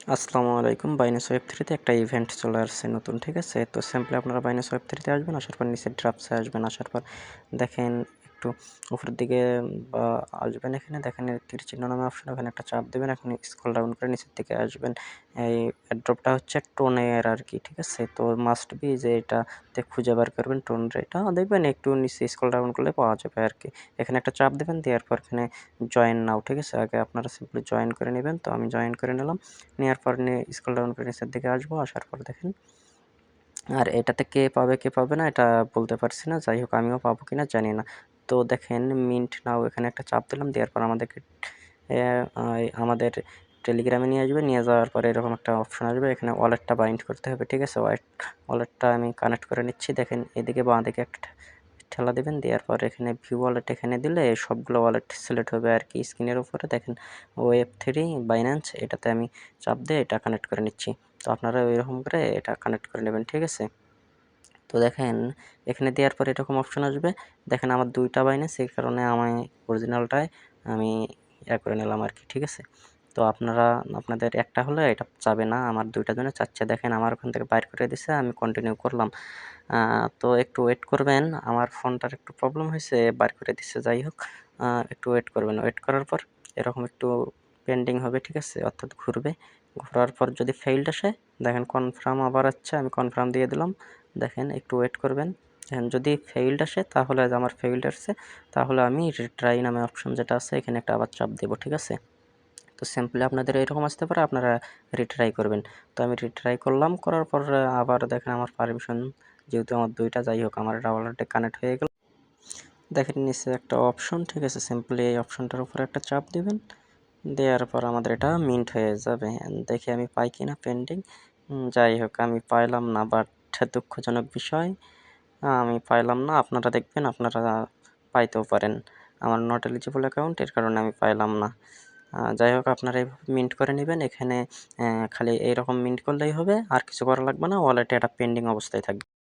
আসসালামু আলাইকুম। বাইনান্স ওয়েব3 তে একটা ইভেন্ট চলে আসছে নতুন, ঠিক আছে? তো সিম্পলি আপনারা বাইনান্স ওয়েব3 তে আসবেন, আসার পর নিচের ড্রাফটসে আসবেন, আসার পর দেখেন একটু উপরের দিকে বা আসবেন, এখানে দেখেন তীর চিহ্ন নামে অপশন, ওখানে একটা চাপ দেবেন, এখন স্ক্রল ডাউন করে নিচের দিকে আসবেন। এই অ্যাড্রপটা হচ্ছে টোনের আর কি, ঠিক আছে? তো মাস্ট বি যে এটাতে খুঁজে বার করবেন টোন রেটটা, দেখবেন একটু নিচে স্ক্রল ডাউন করলে পাওয়া যাবে আর কি। এখানে একটা চাপ দেবেন, দেওয়ার পর এখানে জয়েন নাও, ঠিক আছে? আগে আপনারা সিম্পলি জয়েন করে নেবেন, তো আমি জয়েন করে নিলাম। নেওয়ার পর স্ক্রল ডাউন করে নিচের দিকে আসবো, আসার পর দেখেন আর এটাতে কে পাবে কে পাবে না এটা বলতে পারছি না, যাই হোক আমিও পাবো কিনা জানি না। তো দেখেন মিন্ট নাও, এখানে একটা চাপ দিলাম, দেওয়ার পর আমাদেরকে আমাদের টেলিগ্রামে নিয়ে আসবে। নিয়ে যাওয়ার পরে এরকম একটা অপশন আসবে, এখানে ওয়ালেটটা বাইন্ড করতে হবে, ঠিক আছে? ওয়ালেটটা আমি কানেক্ট করে নিচ্ছি। দেখেন এদিকে বাঁ দিকে একটা ঠেলা দেবেন, দেওয়ার পর এখানে ভিউ ওয়ালেট এখানে দিলে সবগুলো ওয়ালেট সিলেক্ট হবে আর কি। স্ক্রিনের উপরে দেখেন ওয়েব3 বাইন্যান্স, এটাতে আমি চাপ দিয়ে এটা কানেক্ট করে নিচ্ছি। তো আপনারা ওইরকম করে এটা কানেক্ট করে নেবেন, ঠিক আছে? তো দেখেন এখানে দেওয়ার পর এরকম অপশন আসবে। দেখেন আমার 2টা বাইন্যান্স, এই কারণে আমি অরিজিনালটায় আমি করে নিলাম আর কি, ঠিক আছে? তো আপনাদের একটা হলে এটা চাবে না, আমার 2টার জন্য চাচ্ছে। দেখেন আমার ওখান থেকে বাইর করে দিছে, আমি কন্টিনিউ করলাম। তো একটু ওয়েট করবেন, আমার ফোনটার একটু প্রবলেম হয়েছে, বার করে দিচ্ছে। যাই হোক একটু ওয়েট করবেন। ওয়েট করার পর এরকম একটু পেন্ডিং হবে, ঠিক আছে? অর্থাৎ ঘুরবে। ঘোরার পর যদি ফেইল্ড আসে, দেখেন কনফার্ম আবার আসছে, আমি কনফার্ম দিয়ে দিলাম। দেখেন একটু ওয়েট করবেন। দেখেন যদি ফেইল্ড আসে, তাহলে আমার ফেইল্ড আসছে, তাহলে আমি রিট্রাই নামে অপশন যেটা আছে এখানে একটা আবার চাপ দেবো, ঠিক আছে? তো সিম্পলি আপনাদের এরকম আসতে পারে, আপনারা রিট্রাই করবেন। তো আমি রিট্রাই করলাম, করার পর আবার দেখেন আমার পারমিশন যেহেতু আমার 2টা, যাই হোক আমার এটা ওয়ালেটে কানেক্ট হয়ে গেল। দেখেন নিচে একটা অপশন, ঠিক আছে? সিম্পলি এই অপশনটার উপরে একটা চাপ দিবেন, দেওয়ার পর আমাদের এটা মিন্ট হয়ে যাবে। দেখি আমি পাই কিনা পেন্ডিং। যাই হোক আমি পাইলাম না, বাট দুঃখজনক বিষয়, আমি পাইলাম না। আপনারা দেখবেন আপনারা পাইতেও পারেন। আমার নট এলিজিবল অ্যাকাউন্ট, এর কারণে আমি পাইলাম না। যাই হোক আপনারা এইভাবে মিন্ট করে নেবেন। এখানে খালি এইরকম মিন্ট করলেই হবে, আর কিছু করা লাগবে না। ওয়ালেটে এটা পেন্ডিং অবস্থায় থাকবে।